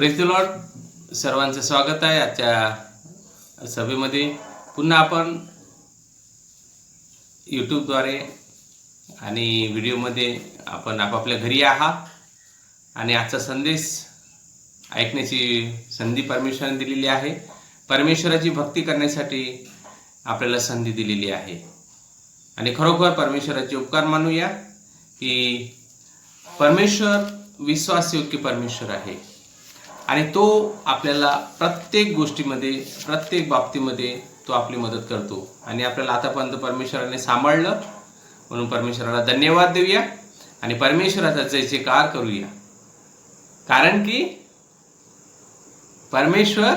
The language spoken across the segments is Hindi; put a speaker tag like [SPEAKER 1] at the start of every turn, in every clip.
[SPEAKER 1] Praise the Lord. सर्वांचं स्वागत आहे आजच्या सभेमध्ये. पुन्हा आपण यूट्यूबद्वारे आणि व्हिडिओमध्ये आपण आपापल्या घरी आहात आणि आजचा संदेश ऐकण्याची संधी परमेश्वराने दिलेली आहे. परमेश्वराची भक्ती करण्यासाठी आपल्याला संधी दिलेली आहे आणि खरोखर परमेश्वराचे उपकार मानूया की परमेश्वर विश्वासयोग्य परमेश्वर आहे आणि तो आपल्याला प्रत्येक गोष्टीमध्ये, प्रत्येक बाबतीमध्ये तो आपली मदत करतो आणि आपल्याला आतापर्यंत परमेश्वराने सांभाळलं म्हणून परमेश्वराला धन्यवाद देऊया आणि परमेश्वराचा जयजयकार करूया. कारण की परमेश्वर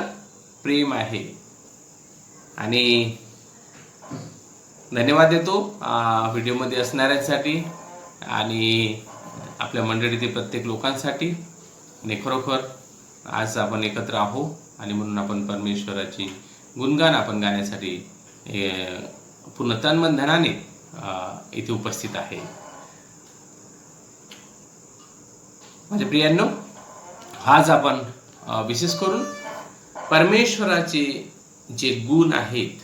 [SPEAKER 1] प्रेम आहे. आणि धन्यवाद देतो व्हिडिओमध्ये असणाऱ्यांसाठी आणि आपल्या मंडळीतील प्रत्येक लोकांसाठी. आणि खरोखर आज आपण एकत्र आहो आणि म्हणून आपण परमेश्वराची गुणगान आपण गाण्यासाठी पूर्ण तन मन धनाने इथे उपस्थित आहे. माझ्या प्रियांनो, आज आपण विशेष करून परमेश्वराचे जे गुण आहेत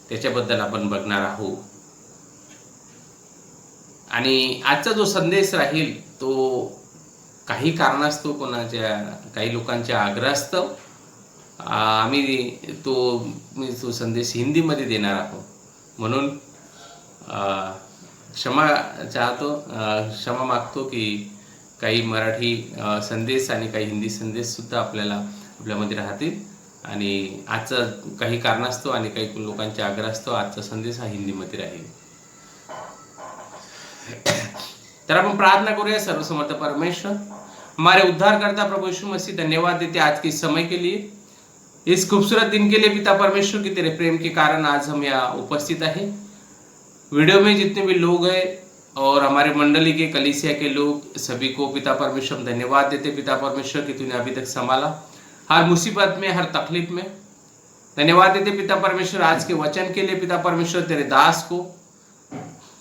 [SPEAKER 1] त्याच्याबद्दल आपण बघणार आहोत. आणि आजचा जो संदेश राहील तो काही कारणास्तव काही लोकांच्या आग्रहास्तव मी तो संदेश हिंदीमध्ये देणार आहोत. म्हणून क्षमा मागतो की काही मराठी संदेश आणि काही हिंदी संदेश सुद्धा आपल्यामध्ये राहतील. आणि आजचा काही कारणास्तव आणि काही लोकांच्या आग्रहास्तव आजचा संदेश हा हिंदीमध्ये राहील. तर आपण प्रार्थना करूया. सर्वसमर्थ परमेश्वर, हमारे उद्धारकर्ता प्रभु यीशु मसीह, धन्यवाद देते आज के समय के लिए, इस खूबसूरत दिन के लिए पिता परमेश्वर की तेरे प्रेम के कारण आज हम यहाँ उपस्थित है. वीडियो में जितने भी लोग हैं और हमारे मंडली के कलीसिया के लोग सभी को पिता परमेश्वर धन्यवाद देते. पिता परमेश्वर की तूने अभी तक संभाला हर मुसीबत में, हर तकलीफ में. धन्यवाद देते पिता परमेश्वर आज के वचन के लिए. पिता परमेश्वर तेरे दास को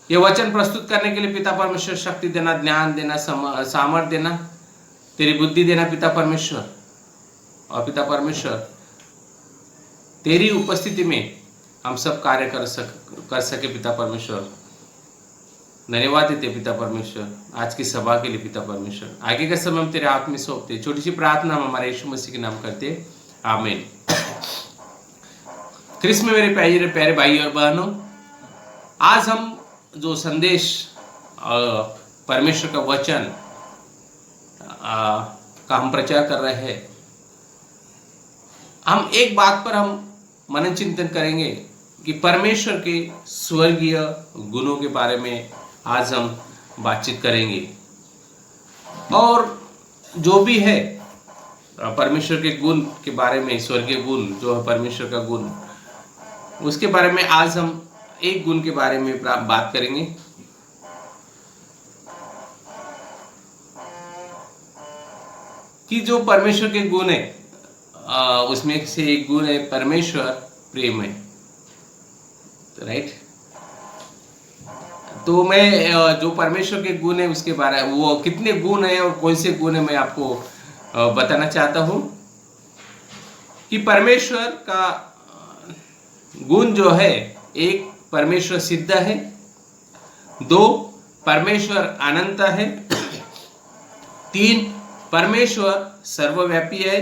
[SPEAKER 1] ये वचन प्रस्तुत करने के लिए पिता परमेश्वर शक्ति देना, ज्ञान देना, सामर्थ्य देना, तेरी बुद्धि देना पिता परमेश्वर. और पिता परमेश्वर तेरी उपस्थिति में हम सब कार्य कर सके पिता परमेश्वर. धन्यवाद देते पिता परमेश्वर आज की सभा के लिए. पिता परमेश्वर आगे का समय हम तेरे हाथ में सौंपते. छोटी सी प्रार्थना हम हमारे यीशु मसीह के नाम करते. आमीन. ख्रिस्त में मेरे प्यारे भाई और बहनों, आज हम जो संदेश परमेश्वर का वचन का हम प्रचार कर रहे हैं, हम एक बात पर हम मनन चिंतन करेंगे कि परमेश्वर के स्वर्गीय गुणों के बारे में आज हम बातचीत करेंगे. और जो भी है परमेश्वर के गुण के बारे में, स्वर्गीय गुण जो है परमेश्वर का गुण, उसके बारे में आज हम एक गुण के बारे में बात करेंगे. कि जो परमेश्वर के गुण है उसमें से एक गुण है परमेश्वर प्रेम है. राइट. तो मैं जो परमेश्वर के गुण है उसके बारे में, वो कितने गुण है और कौन से गुण है, मैं आपको बताना चाहता हूं. कि परमेश्वर का गुण जो है, एक परमेश्वर सिद्ध है, दो परमेश्वर अनंत है, तीन परमेश्वर सर्वव्यापी है,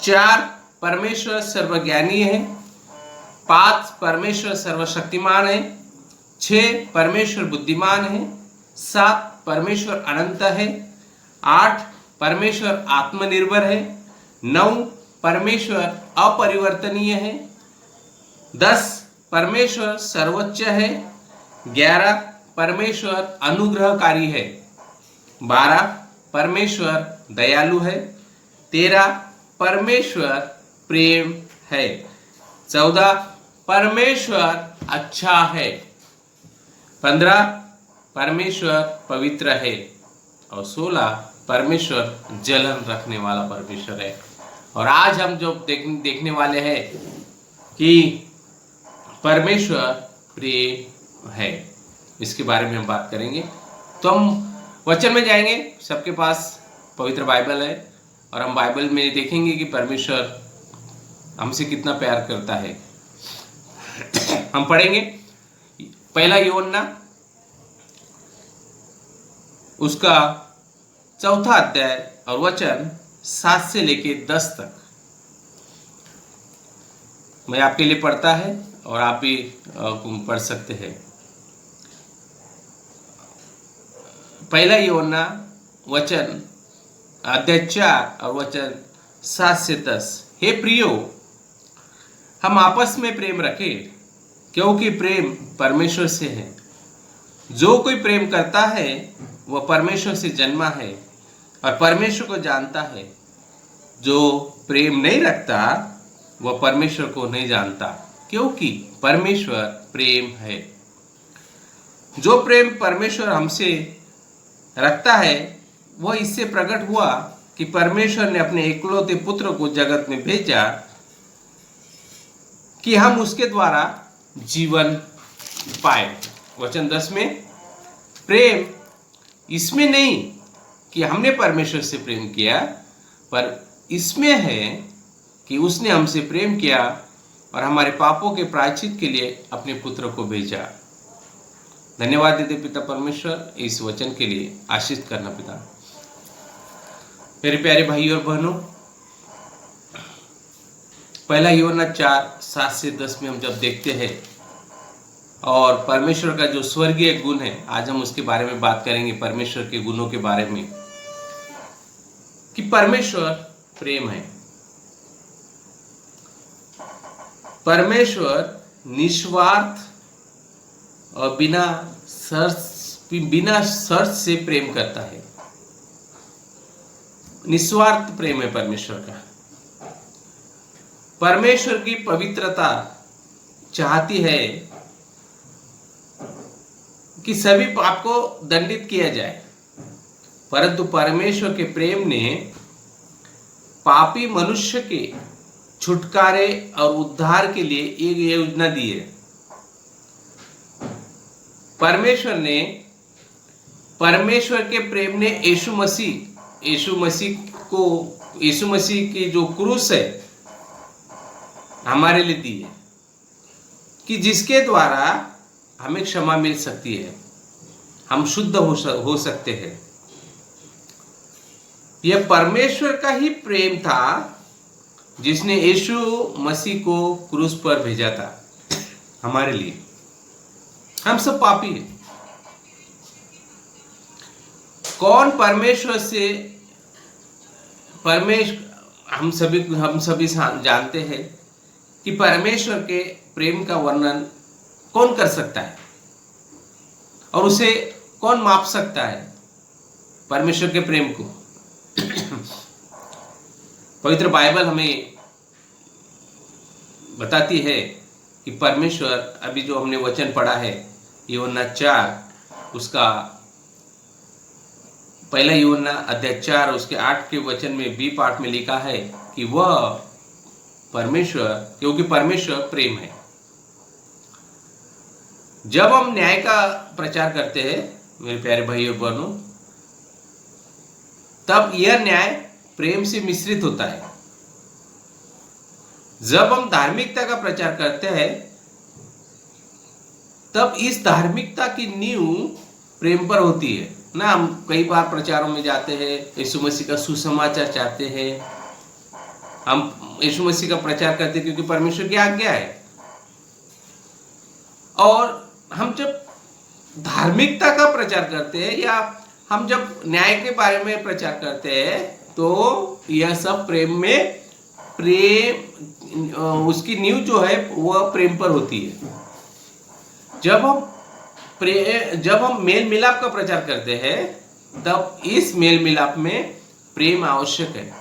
[SPEAKER 1] चार परमेश्वर सर्वज्ञानी है, पांच परमेश्वर सर्वशक्तिमान है, छह परमेश्वर बुद्धिमान है, सात परमेश्वर अनंत है, आठ परमेश्वर आत्मनिर्भर है, नौ परमेश्वर अपरिवर्तनीय है, 10 परमेश्वर सर्वोच्च है, 11 परमेश्वर अनुग्रहकारी है, 12 परमेश्वर दयालु है, 13 परमेश्वर प्रेम है, 14 परमेश्वर अच्छा है, 15 परमेश्वर पवित्र है और 16 परमेश्वर जलन रखने वाला परमेश्वर है. और आज हम जो देखने वाले हैं कि परमेश्वर प्रेम है, इसके बारे में हम बात करेंगे. तो हम वचन में जाएंगे. सबके पास पवित्र बाइबल है और हम बाइबल में देखेंगे कि परमेश्वर हमसे कितना प्यार करता है। हम पढ़ेंगे पहला यूहन्ना उसका 4 अध्याय और वचन 7 से लेके 10 तक। मैं आपके लिए पढ़ता है और आप भी पढ़ सकते हैं। पहला यूहन्ना वचन अध्याय 4 और वचन 7 से 10। हे प्रियो, हम आपस में प्रेम रखें, क्योंकि प्रेम परमेश्वर से है। जो कोई प्रेम करता है वह परमेश्वर से जन्मा है और परमेश्वर को जानता है। जो प्रेम नहीं रखता वह परमेश्वर को नहीं जानता, क्योंकि परमेश्वर प्रेम है। जो प्रेम परमेश्वर हमसे रखता है वह इससे प्रकट हुआ कि परमेश्वर ने अपने एकलौते पुत्र को जगत में भेजा कि हम उसके द्वारा जीवन पाए। वचन 10 में, प्रेम इसमें नहीं कि हमने परमेश्वर से प्रेम किया, पर इसमें है कि उसने हमसे प्रेम किया और हमारे पापों के प्रायश्चित के लिए अपने पुत्र को भेजा। धन्यवाद देते पिता परमेश्वर इस वचन के लिए। आशीष करना पिता। मेरे प्यारे भाई और बहनों, पहला यूहन्ना 4:7 से 10 में हम जब देखते हैं और परमेश्वर का जो स्वर्गीय गुण है, आज हम उसके बारे में बात करेंगे, परमेश्वर के गुणों के बारे में, कि परमेश्वर प्रेम है। परमेश्वर निस्वार्थ और बिना शर्त से प्रेम करता है। निस्वार्थ प्रेम है परमेश्वर का। परमेश्वर की पवित्रता चाहती है कि सभी पाप को दंडित किया जाए, परंतु परमेश्वर के प्रेम ने पापी मनुष्य के छुटकारे और उद्धार के लिए एक योजना दी है। परमेश्वर के प्रेम ने यीशु मसीह की जो क्रूस है हमारे लिए दी है, कि जिसके द्वारा हमें क्षमा मिल सकती है, हम शुद्ध हो सकते हैं। यह परमेश्वर का ही प्रेम था जिसने यीशु मसीह को क्रूस पर भेजा था हमारे लिए। हम सब पापी हैं। कौन परमेश्वर से हम सभी जानते हैं कि परमेश्वर के प्रेम का वर्णन कौन कर सकता है और उसे कौन माप सकता है, परमेश्वर के प्रेम को। पवित्र बाइबल हमें बताती है कि परमेश्वर, अभी जो हमने वचन पढ़ा है यूहन्ना 4 उसका पहला यूहन्ना अध्याय 4 उसके 8 के वचन में बी पार्ट में लिखा है कि वह परमेश्वर, क्योंकि परमेश्वर प्रेम है। जब हम न्याय का प्रचार करते हैं मेरे प्यारे भाई और बहनों, तब यह न्याय प्रेम से मिश्रित होता है। जब हम धार्मिकता का प्रचार करते हैं तब इस धार्मिकता की नींव प्रेम पर होती है ना। हम कई बार प्रचारों में जाते हैं, यीशु मसीह का सुसमाचार चाहते हैं, हम यीशु मसीह का प्रचार करते हैं क्योंकि परमेश्वर की आज्ञा है। और हम जब धार्मिकता का प्रचार करते हैं या हम जब न्याय के बारे में प्रचार करते हैं तो यह सब उसकी नींव जो है वह प्रेम पर होती है। जब हम मेल मिलाप का प्रचार करते हैं तब इस मेल मिलाप में प्रेम आवश्यक है।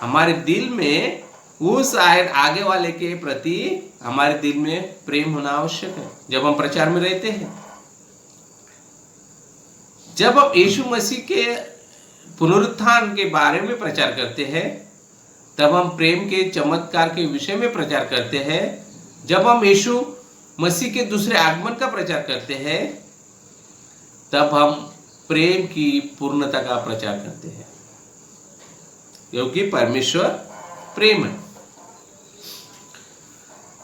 [SPEAKER 1] हमारे दिल में उस आगे वाले के प्रति हमारे दिल में प्रेम होना आवश्यक है जब हम प्रचार में रहते हैं। जब हम यीशु मसीह के पुनरुत्थान के बारे में प्रचार करते हैं तब हम प्रेम के चमत्कार के विषय में प्रचार करते हैं। जब हम यीशु मसीह के दूसरे आगमन का प्रचार करते हैं तब हम प्रेम की पूर्णता का प्रचार करते हैं। क्योंकि परमेश्वर प्रेम है।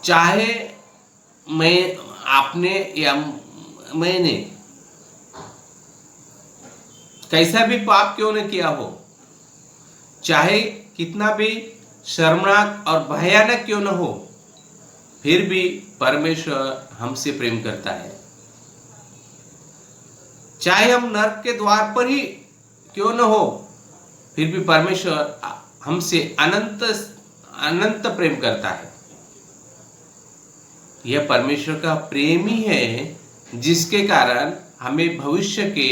[SPEAKER 1] चाहे मैं, आपने या मैंने कैसा भी पाप क्यों न किया हो, चाहे कितना भी शर्मनाक और भयानक क्यों न हो, फिर भी परमेश्वर हमसे प्रेम करता है। चाहे हम नरक के द्वार पर ही क्यों न हो, फिर भी परमेश्वर हमसे अनंत अनंत प्रेम करता है। यह परमेश्वर का प्रेम ही है जिसके कारण हमें भविष्य के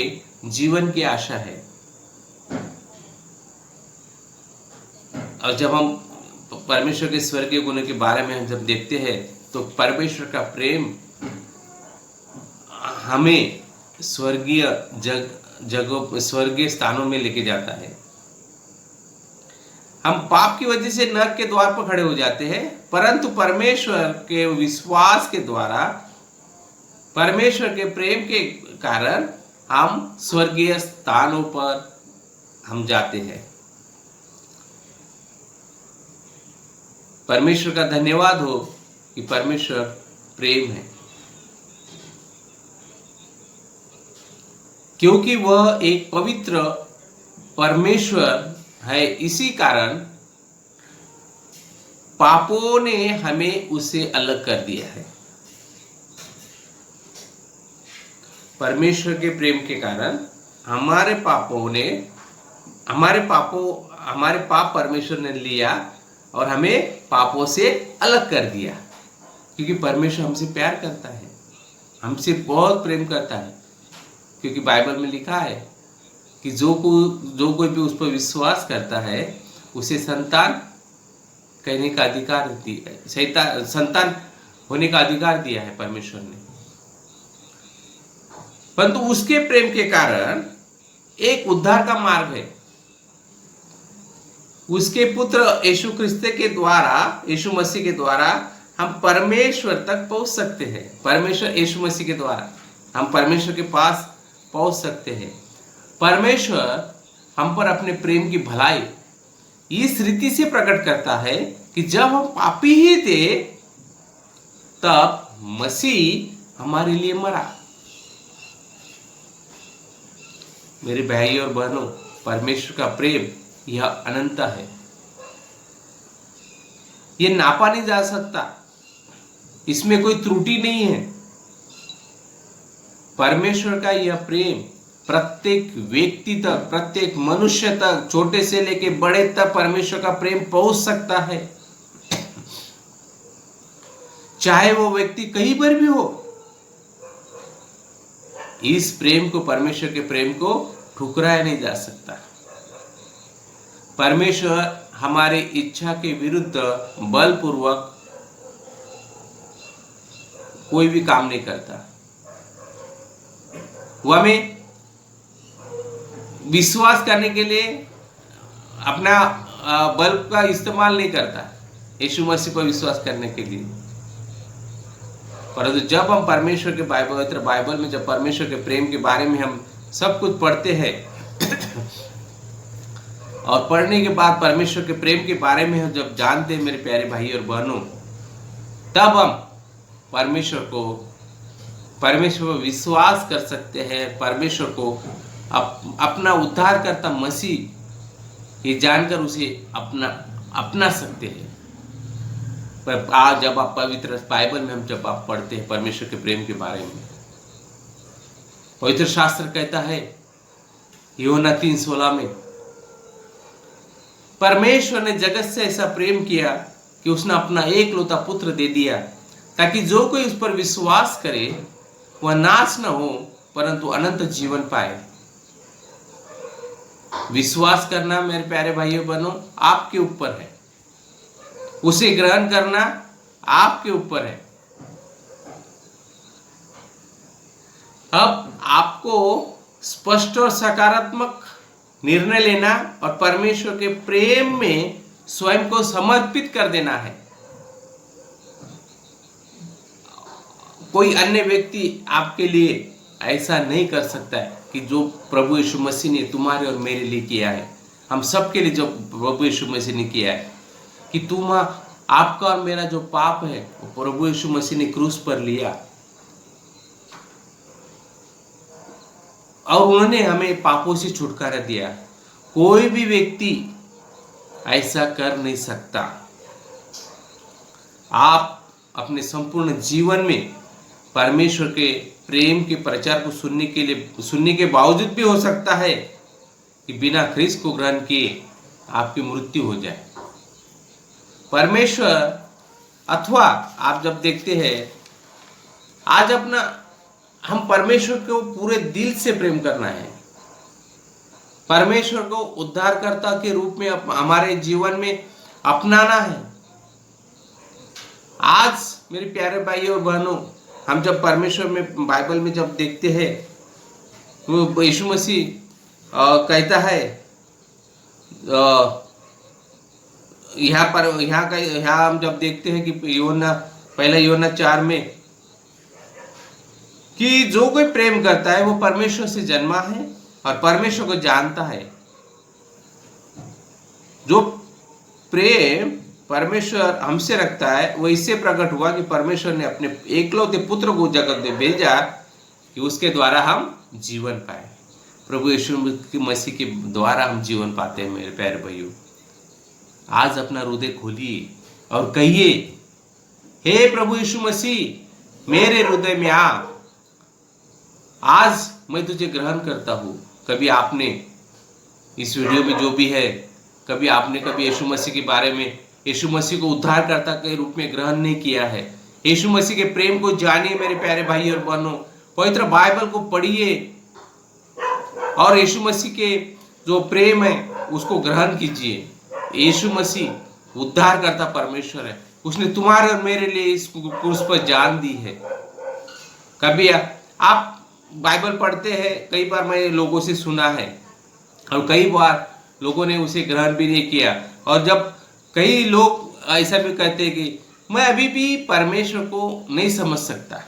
[SPEAKER 1] जीवन की आशा है। और जब हम परमेश्वर के स्वर्गीय गुणों के बारे में जब देखते हैं तो परमेश्वर का प्रेम हमें स्वर्गीय जगहों, स्वर्गीय स्थानों में लेके जाता है। हम पाप की वजह से नरक के द्वार पर खड़े हो जाते हैं, परंतु परमेश्वर के विश्वास के द्वारा, परमेश्वर के प्रेम के कारण हम स्वर्गीय स्थानों पर हम जाते हैं। परमेश्वर का धन्यवाद हो कि परमेश्वर प्रेम है, क्योंकि वह एक पवित्र परमेश्वर है। इसी कारण पापों ने हमें उससे अलग कर दिया है। परमेश्वर के प्रेम के कारण हमारे पाप परमेश्वर ने लिया और हमें पापों से अलग कर दिया, क्योंकि परमेश्वर हमसे प्यार करता है, हमसे बहुत प्रेम करता है। क्योंकि बाइबल में लिखा है कि जो कोई भी उस पर विश्वास करता है उसे संतान कहने का अधिकार संतान होने का अधिकार दिया है परमेश्वर ने। परंतु उसके प्रेम के कारण एक उद्धार का मार्ग है। उसके पुत्र यीशु क्रिस्त के द्वारा, यीशु मसीह के द्वारा हम परमेश्वर तक पहुंच सकते हैं। परमेश्वर यीशु मसीह के द्वारा हम परमेश्वर के पास पहुंच सकते हैं। परमेश्वर हम पर अपने प्रेम की भलाई इस रीति से प्रकट करता है कि जब हम पापी ही थे तब मसीह हमारे लिए मरा। मेरे भाई और बहनों, परमेश्वर का प्रेम यह अनंत है, यह नापा नहीं जा सकता, इसमें कोई त्रुटि नहीं है। परमेश्वर का यह प्रेम प्रत्येक व्यक्ति तक, प्रत्येक मनुष्य तक, छोटे से लेके बड़े तक परमेश्वर का प्रेम पहुंच सकता है, चाहे वो व्यक्ति कहीं पर भी हो। इस प्रेम को, परमेश्वर के प्रेम को ठुकराया नहीं जा सकता। परमेश्वर हमारे इच्छा के विरुद्ध बलपूर्वक कोई भी काम नहीं करता। वो हमें विश्वास करने के लिए अपना बल का इस्तेमाल नहीं करता, यीशु मसीह पर विश्वास करने के लिए। परंतु जब हम परमेश्वर के बाइबल में जब परमेश्वर के प्रेम के बारे में हम सब कुछ पढ़ते हैं और पढ़ने के बाद परमेश्वर के प्रेम के बारे में हम जब जानते हैं मेरे प्यारे भाई और बहनों, तब हम परमेश्वर पर विश्वास कर सकते हैं। परमेश्वर को अपना उद्धारकर्ता मसीह ये जानकर उसे अपना सकते हैं। पर आज जब आप पवित्र बाइबल में हम जब आप पढ़ते हैं परमेश्वर के प्रेम के बारे में, पवित्र शास्त्र कहता है यूहन्ना 3:16 में, परमेश्वर ने जगत से ऐसा प्रेम किया कि उसने अपना एकलौता पुत्र दे दिया, ताकि जो कोई उस पर विश्वास करे वह नाश न हो परंतु अनंत जीवन पाए। विश्वास करना मेरे प्यारे भाइयों बहनों आपके ऊपर है, उसे ग्रहण करना आपके ऊपर है। अब आपको स्पष्ट और सकारात्मक निर्णय लेना और परमेश्वर के प्रेम में स्वयं को समर्पित कर देना है। कोई अन्य व्यक्ति आपके लिए ऐसा नहीं कर सकता है कि जो प्रभु यीशु मसीह ने तुम्हारे और मेरे लिए किया है। हम सब के लिए जो प्रभु यीशु मसीह ने किया है, कि तुम आपका और मेरा जो पाप है वो प्रभु यीशु मसीह ने क्रूस पर लिया और उन्होंने हमें पापों से छुटकारा दिया। कोई भी व्यक्ति ऐसा कर नहीं सकता। आप अपने संपूर्ण जीवन में परमेश्वर के प्रेम के प्रचार को सुनने के बावजूद भी हो सकता है कि बिना ख्रिस्त को ग्रहण किए आपकी मृत्यु हो जाए। परमेश्वर, अथवा आप जब देखते हैं आज अपना हम परमेश्वर को पूरे दिल से प्रेम करना है, परमेश्वर को उद्धारकर्ता के रूप में हमारे जीवन में अपनाना है। आज मेरे प्यारे भाई और बहनों, हम जब परमेश्वर में बाइबल में जब देखते हैं तो यीशु मसीह कहता है यहाँ हम जब देखते हैं कि पहला यूहन्ना 4 में कि जो कोई प्रेम करता है वो परमेश्वर से जन्मा है और परमेश्वर को जानता है। जो प्रेम परमेश्वर हमसे रखता है वो इससे प्रकट हुआ कि परमेश्वर ने अपने एकलौते पुत्र को जगत में भेजा कि उसके द्वारा हम जीवन पाए। प्रभु यीशु मसीह के द्वारा हम जीवन पाते हैं। मेरे प्यारे भाइयों, आज अपना हृदय खोलिए और कहिए, हे प्रभु यीशु मसीह, मेरे हृदय में आ, आज मैं तुझे ग्रहण करता हूँ। कभी आपने इस वीडियो में जो भी है, कभी आपने कभी यीशु मसीह के बारे में, यीशु मसीह को उद्धारकर्ता के रूप में ग्रहण नहीं किया है, यीशु मसीह के प्रेम को जानिए मेरे प्यारे भाई और बहनों। पवित्र बाइबल को पढ़िए और यीशु मसीह के जो प्रेम है उसको ग्रहण कीजिए। यीशु मसीह उद्धारकर्ता परमेश्वर है, उसने तुम्हारे और मेरे लिए इस क्रूस पर जान दी है। कभी आप बाइबल पढ़ते हैं, कई बार मैं लोगों से सुना है और कई बार लोगों ने उसे ग्रहण भी नहीं किया। और जब कई लोग ऐसा भी कहते हैं कि मैं अभी भी परमेश्वर को नहीं समझ सकता,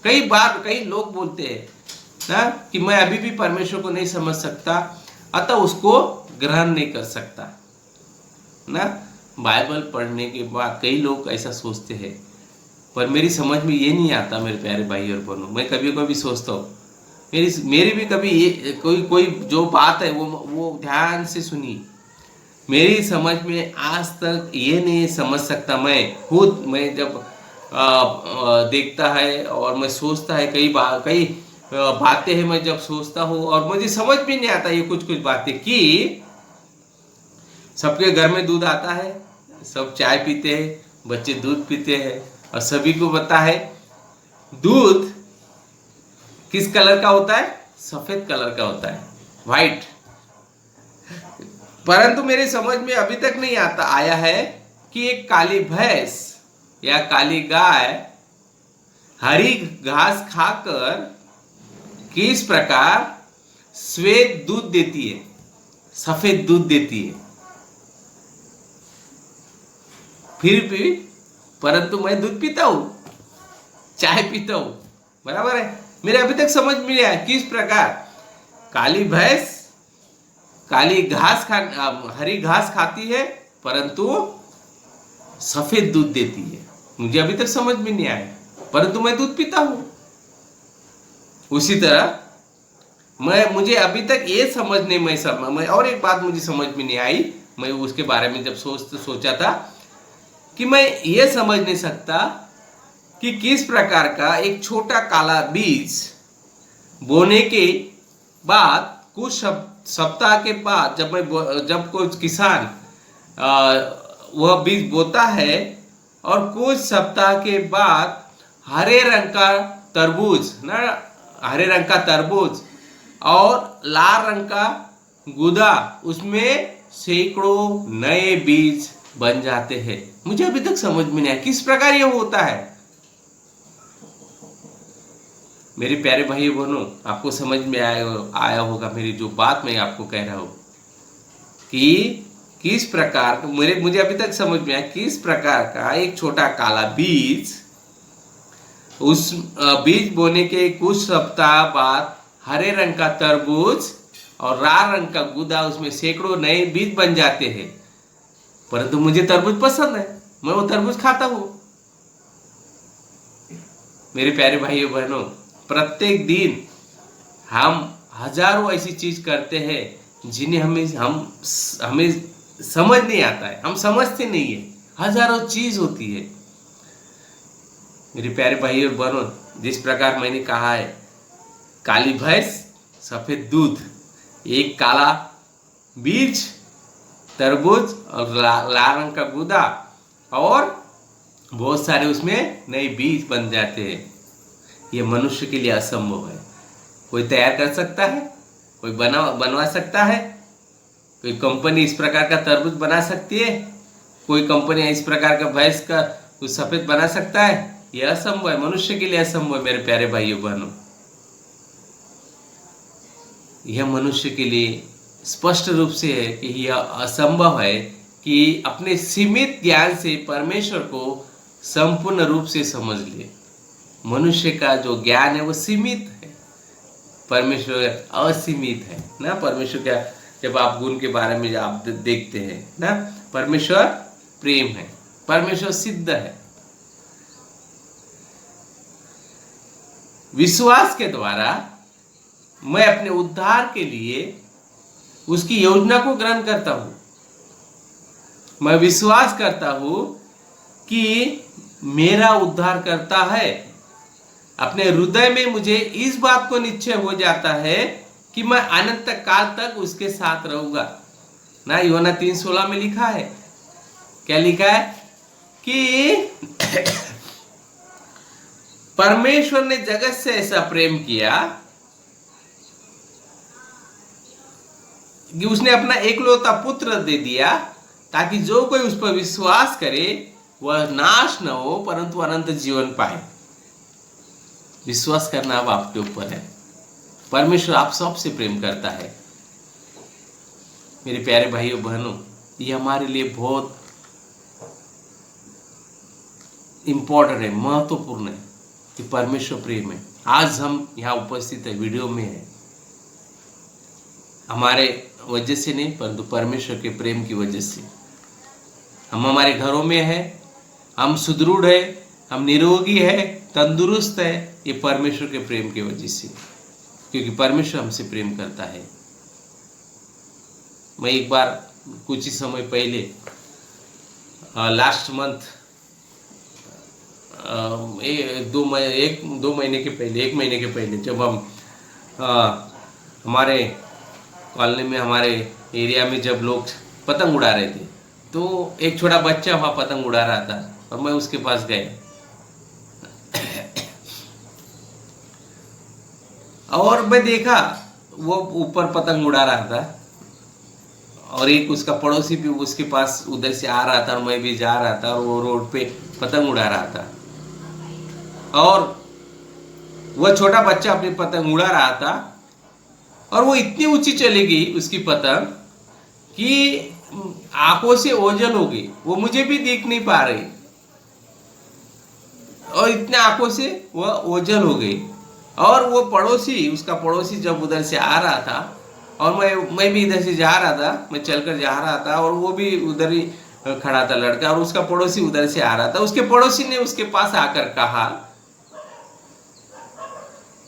[SPEAKER 1] कई बार कई लोग बोलते हैं ना कि मैं अभी भी परमेश्वर को नहीं समझ सकता, अतः उसको ग्रहण नहीं कर सकता ना। बाइबल पढ़ने के बाद कई लोग ऐसा सोचते हैं, पर मेरी समझ में ये नहीं आता मेरे प्यारे भाई और बहनों। मैं कभी कभी सोचता हूँ, मेरी भी कभी ये कोई जो बात है वो ध्यान से सुनी। मेरी समझ में आज तक ये नहीं समझ सकता। मैं जब देखता है और मैं सोचता है, कई बातें हैं मैं जब सोचता हूँ और मुझे समझ भी नहीं आता ये कुछ बातें कि सबके घर में दूध आता है, सब चाय पीते हैं, बच्चे दूध पीते हैं और सभी को पता है दूध किस कलर का होता है? सफेद कलर का होता है, व्हाइट। परंतु मेरी समझ में अभी तक नहीं आया है कि एक काली भैंस या काली गाय हरी घास खाकर किस प्रकार श्वेत दूध देती है, सफेद दूध देती है। फिर भी परंतु मैं दूध पीता हूं, चाय पीता हूं, बराबर है। मेरे अभी तक समझ में नहीं आया किस प्रकार काली भैंस हरी घास खाती है परंतु सफेद दूध देती है। मुझे अभी तक समझ में नहीं आया, परंतु मैं दूध पीता हूं। उसी तरह मुझे अभी तक ये समझ नहीं, मैं और एक बात मुझे समझ में नहीं आई। मैं उसके बारे में जब सोचा था कि मैं ये समझ नहीं सकता कि किस प्रकार का एक छोटा काला बीज बोने के बाद कुछ सप्ताह के बाद जब कोई किसान वह बीज बोता है और कुछ सप्ताह के बाद हरे रंग का तरबूज और लाल रंग का गुदा, उसमें सैकड़ों नए बीज बन जाते हैं। मुझे अभी तक समझ में नहीं आया किस प्रकार यह होता है। मेरे प्यारे भाई बहनों, आपको समझ में आया होगा मेरी जो बात मैं आपको कह रहा हूं कि किस प्रकार मुझे अभी तक समझ में आया किस प्रकार का एक छोटा काला बीज, उस बीज बोने के कुछ सप्ताह बाद हरे रंग का तरबूज और लाल रंग का गूदा, उसमें सैकड़ों नए बीज बन जाते हैं। परंतु मुझे तरबूज पसंद है, मैं वो तरबूज खाता हूँ। मेरे प्यारे भाइयों बहनों, प्रत्येक दिन हम हजारों ऐसी चीज करते हैं जिन्हें हमें समझ नहीं आता है, हम समझते नहीं है। हजारों चीज होती है मेरे प्यारे भाइयों बहनों। जिस प्रकार मैंने कहा है, काली भैंस सफेद दूध, एक काला बीज तरबूज और लाल रंग का गूदा, और बहुत सारे उसमें नए बीज बन जाते हैं। ये मनुष्य के लिए असंभव है। कोई तैयार कर सकता है, कोई बनवा सकता है, कोई कंपनी इस प्रकार का तरबूज बना सकती है, कोई कंपनी इस प्रकार का भैंस का कुछ सफेद बना सकता है? यह असंभव है, मनुष्य के लिए असंभव है मेरे प्यारे भाइयों बहनों। यह मनुष्य के लिए स्पष्ट रूप से है कि यह असंभव है कि अपने सीमित ज्ञान से परमेश्वर को संपूर्ण रूप से समझ ले। मनुष्य का जो ज्ञान है वो सीमित है, परमेश्वर असीमित है ना। परमेश्वर का जब आप गुण के बारे में आप देखते हैं ना, परमेश्वर प्रेम है, परमेश्वर सिद्ध है। विश्वास के द्वारा मैं अपने उद्धार के लिए उसकी योजना को ग्रहण करता हूं। मैं विश्वास करता हूं कि मेरा उद्धार करता है। अपने हृदय में मुझे इस बात को निश्चय हो जाता है कि मैं अनंत काल तक उसके साथ रहूंगा ना। यूहन्ना 3:16 में लिखा है, क्या लिखा है कि परमेश्वर ने जगत से ऐसा प्रेम किया कि उसने अपना एकलौता पुत्र दे दिया, ताकि जो कोई उस पर विश्वास करे वह नाश न हो परंतु अनंत जीवन पाए। विश्वास करना अब आपके ऊपर है। परमेश्वर आप सबसे प्रेम करता है मेरे प्यारे भाइयों बहनों। ये हमारे लिए बहुत इंपॉर्टेंट है, महत्वपूर्ण है कि परमेश्वर प्रेम है। आज हम यहाँ उपस्थित है, वीडियो में है, हमारे वजह से नहीं परंतु परमेश्वर के प्रेम की वजह से। हम हमारे घरों में है, हम सुदृढ़ है, हम निरोगी है, तंदुरुस्त है, ये परमेश्वर के प्रेम की वजह से, क्योंकि परमेश्वर हमसे प्रेम करता है। मैं एक बार कुछ ही समय पहले लास्ट मंथ एक महीने के पहले जब हम हमारे कॉलोनी में, हमारे एरिया में जब लोग पतंग उड़ा रहे थे, तो एक छोटा बच्चा वहाँ पतंग उड़ा रहा था और मैं उसके पास गया और मैं देखा वो ऊपर पतंग उड़ा रहा था और एक उसका पड़ोसी भी उसके पास उधर से आ रहा था और मैं भी जा रहा था और वो रोड पे पतंग उड़ा रहा था और वह छोटा बच्चा अपनी पतंग उड़ा रहा था और वो इतनी ऊंची चली गई उसकी पतंग कि आंखों से ओझल हो गई, वो मुझे भी देख नहीं पा रही और इतने आंखों से वह ओझल हो गई। और वो पड़ोसी, उसका पड़ोसी जब उधर से आ रहा था और मैं भी इधर से जा रहा था, मैं चलकर जा रहा था और वो भी उधर ही खड़ा था लड़का और उसका पड़ोसी उधर से आ रहा था। उसके पड़ोसी ने उसके पास आकर कहा,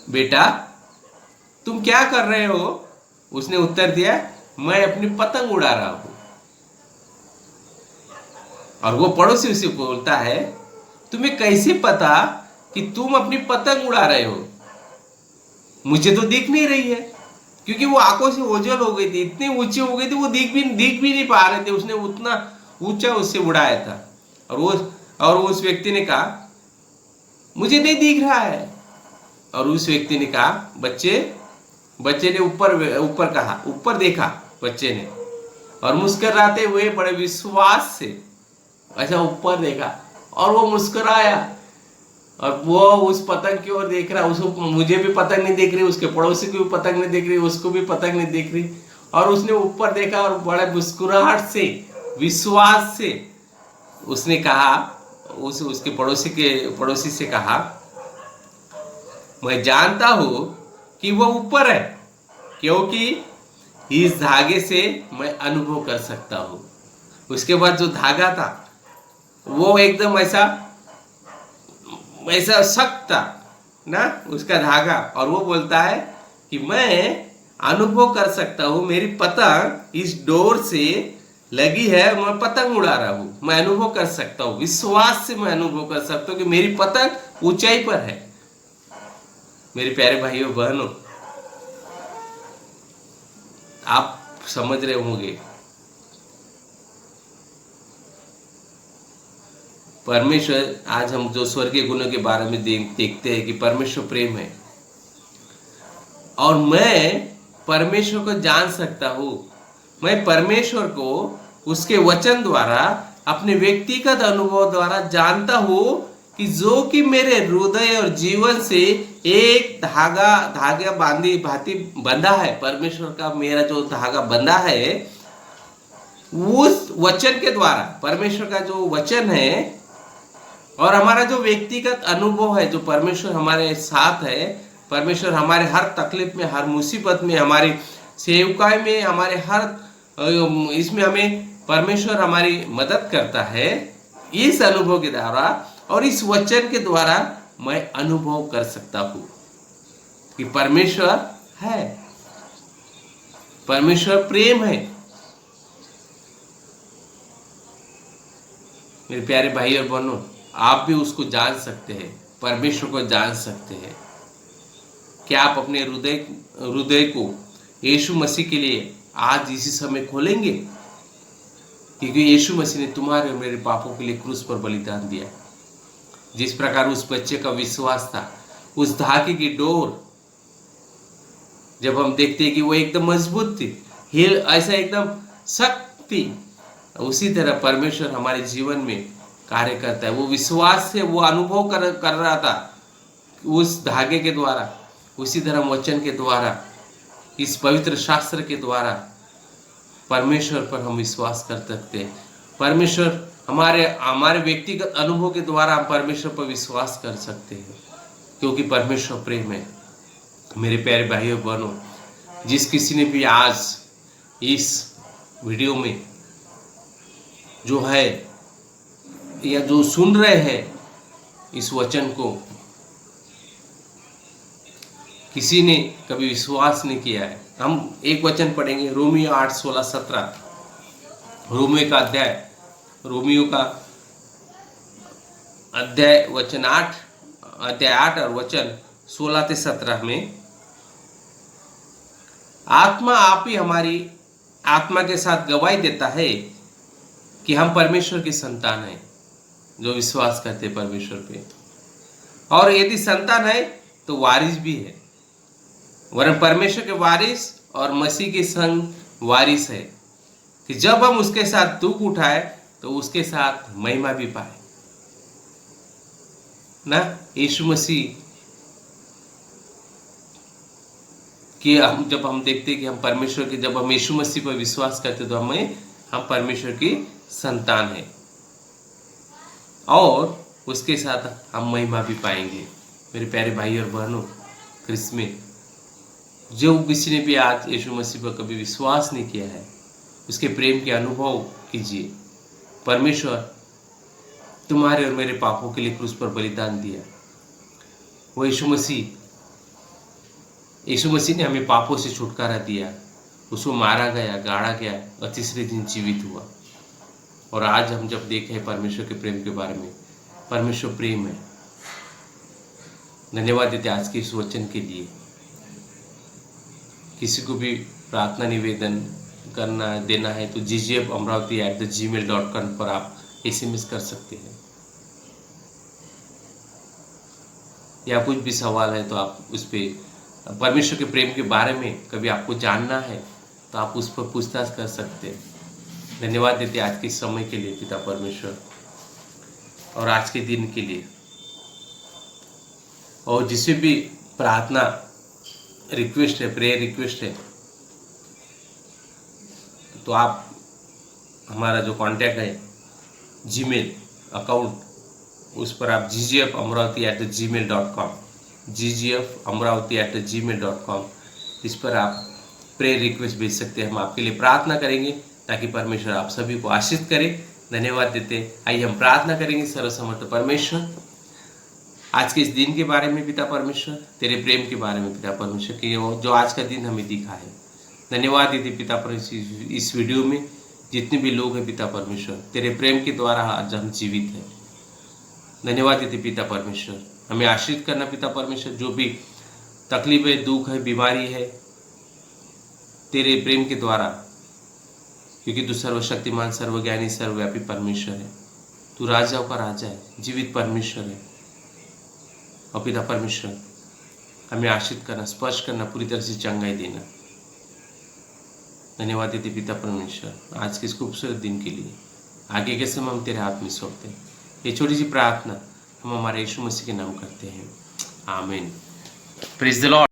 [SPEAKER 1] बेटा तुम क्या कर रहे हो? उसने उत्तर दिया, मैं अपनी पतंग उड़ा रहा हूं। और वो पड़ोसी उसे बोलता है, तुम्हें कैसे पता कि तुम अपनी पतंग उड़ा रहे हो? मुझे तो दिख नहीं रही है, क्योंकि वो आंखों से ओझल हो गई थी, इतनी ऊंची हो गई थी, वो दिख भी नहीं पा रहे थे। उसने उतना ऊंचा उससे उड़ाया था। और उस व्यक्ति ने कहा, मुझे नहीं दिख रहा है। और उस व्यक्ति ने कहा, बच्चे ने ऊपर कहा, ऊपर देखा बच्चे ने और मुस्कुराते हुए बड़े विश्वास से ऐसा ऊपर देखा और वो मुस्कुराया और वो उस पतंग की ओर देख रहा। उसको, मुझे भी पतंग नहीं दिख रही, उसके पड़ोसी को भी पतंग नहीं दिख रही, उसको भी पतंग नहीं दिख रही। और उसने ऊपर देखा और बड़े मुस्कुराहट से, विश्वास से उसने कहा, उसके पड़ोसी से कहा, मैं जानता हूं कि वो ऊपर है, क्योंकि इस धागे से मैं अनुभव कर सकता हूँ। उसके बाद जो धागा था वो एकदम ऐसा ऐसा सख्त था ना उसका धागा, और वो बोलता है कि मैं अनुभव कर सकता हूँ, मेरी पतंग इस डोर से लगी है, मैं पतंग उड़ा रहा हूँ, मैं अनुभव कर सकता हूँ, विश्वास से मैं अनुभव कर सकता हूँ कि मेरी पतंग ऊंचाई पर है। मेरे प्यारे भाइयों बहनों, आप समझ रहे होंगे परमेश्वर, आज हम जो स्वर्गीय गुणों के बारे में देखते हैं कि परमेश्वर प्रेम है, और मैं परमेश्वर को जान सकता हूँ, मैं परमेश्वर को उसके वचन द्वारा अपने व्यक्तिगत अनुभव द्वारा जानता हूँ कि जो कि मेरे हृदय और जीवन से एक धागा भांति बंधा है, परमेश्वर का मेरा जो धागा बंधा है उस वचन के द्वारा, परमेश्वर का जो वचन है और हमारा जो व्यक्तिगत अनुभव है, जो परमेश्वर हमारे साथ है, परमेश्वर हमारे हर तकलीफ में, हर मुसीबत में, हमारी सेवकाई में, हमारे हर इसमें हमें परमेश्वर हमारी मदद करता है। इस अनुभव के द्वारा और इस वचन के द्वारा मैं अनुभव कर सकता हूँ कि परमेश्वर है, परमेश्वर प्रेम है। मेरे प्यारे भाई और बहनों, आप भी उसको जान सकते हैं, परमेश्वर को जान सकते हैं। क्या आप अपने हृदय को यीशु मसीह के लिए आज इसी समय खोलेंगे? क्योंकि यीशु मसीह ने तुम्हारे और मेरे पापों के लिए क्रूस पर बलिदान दिया। जिस प्रकार उस बच्चे का विश्वास था, उस धागे की डोर जब हम देखते हैं कि वो एकदम मजबूत थी, हिल ऐसा एकदम सख्त थी, उसी तरह परमेश्वर हमारे जीवन में कार्य करता है। वो विश्वास से वो अनुभव कर रहा था उस धागे के द्वारा, उसी तरह वचन के द्वारा, इस पवित्र शास्त्र के द्वारा परमेश्वर पर हम विश्वास कर सकते हैं। परमेश्वर हमारे व्यक्तिगत अनुभव के द्वारा हम परमेश्वर पर विश्वास कर सकते हैं, क्योंकि परमेश्वर प्रेम है। मेरे प्यारे भाइयों बहनों, जिस किसी ने भी आज इस वीडियो में जो है या जो सुन रहे हैं इस वचन को, किसी ने कभी विश्वास नहीं किया है, हम एक वचन पढ़ेंगे, रोमियो 8:16-17, रोमियो का अध्याय 8 और वचन 16-17 में, आत्मा आप ही हमारी आत्मा के साथ गवाही देता है कि हम परमेश्वर की संतान हैं, जो विश्वास करते परमेश्वर पे, और यदि संतान है तो वारिस भी है, वरन परमेश्वर के वारिस और मसीह के संग वारिस है, कि जब हम उसके साथ दुख उठाए तो उसके साथ महिमा भी पाए ना। यीशु मसीह कि जब हम देखते कि हम परमेश्वर के, जब हम यीशु मसीह पर विश्वास करते तो हम परमेश्वर की संतान है, और उसके साथ हम महिमा भी पाएंगे। मेरे प्यारे भाई और बहनों, क्रिस्त में जो किसी ने भी आज यीशु मसीह पर कभी विश्वास नहीं किया है, उसके प्रेम के अनुभव कीजिए। परमेश्वर तुम्हारे और मेरे पापों के लिए क्रूस पर बलिदान दिया। वो यीशु मसीह ने हमें पापों से छुटकारा दिया, उसको मारा गया, गाड़ा गया और तीसरे दिन जीवित हुआ। और आज हम जब देखें परमेश्वर के प्रेम के बारे में, परमेश्वर प्रेम है। धन्यवाद देते आज के इस वचन के लिए। किसी को भी प्रार्थना निवेदन देना है तो ggfamravati@gmail.com पर आप SMS कर सकते हैं, या कुछ भी सवाल है तो आप उस पर, परमेश्वर के प्रेम के बारे में कभी आपको जानना है तो आप उस पर पूछताछ कर सकते हैं। धन्यवाद देते आज के समय के लिए पिता परमेश्वर, और आज के दिन के लिए। और जिसे भी प्रार्थना रिक्वेस्ट है, प्रेयर रिक्वेस्ट है, तो आप हमारा जो कांटेक्ट है जीमेल अकाउंट, उस पर आप ggfamravati@gmail.com इस पर आप प्रेयर रिक्वेस्ट भेज सकते हैं, हम आपके लिए प्रार्थना करेंगे ताकि परमेश्वर आप सभी को आशीष करे। धन्यवाद देते। आइए हम प्रार्थना करेंगे। सर्वसमर्थ परमेश्वर, आज के इस दिन के बारे में पिता परमेश्वर, तेरे प्रेम के बारे में पिता परमेश्वर कि जो आज का दिन हमें दिखा है, धन्यवाद देते पिता परमेश्वर। इस वीडियो में जितने भी लोग हैं पिता परमेश्वर, तेरे प्रेम के द्वारा आज हम जीवित हैं। धन्यवाद देते पिता परमेश्वर, हमें आश्रित करना पिता परमेश्वर। जो भी तकलीफ है, दुख है, बीमारी है, तेरे प्रेम के द्वारा, क्योंकि तू सर्वशक्तिमान, सर्वज्ञानी, सर्वव्यापी परमेश्वर है। तू राजाओं का राजा है, जीवित परमेश्वर है। और पिता परमेश्वर, हमें आश्रित करना, स्पर्श करना, पूरी तरह से चंगाई देना। धन्यवाद देते पिता परमेश्वर आज के इस खूबसूरत दिन के लिए। आगे के समय हम तेरे हाथ में सौंपते हैं। ये छोटी सी प्रार्थना हम हमारे यीशु मसीह के नाम करते हैं, आमीन। Praise the Lord.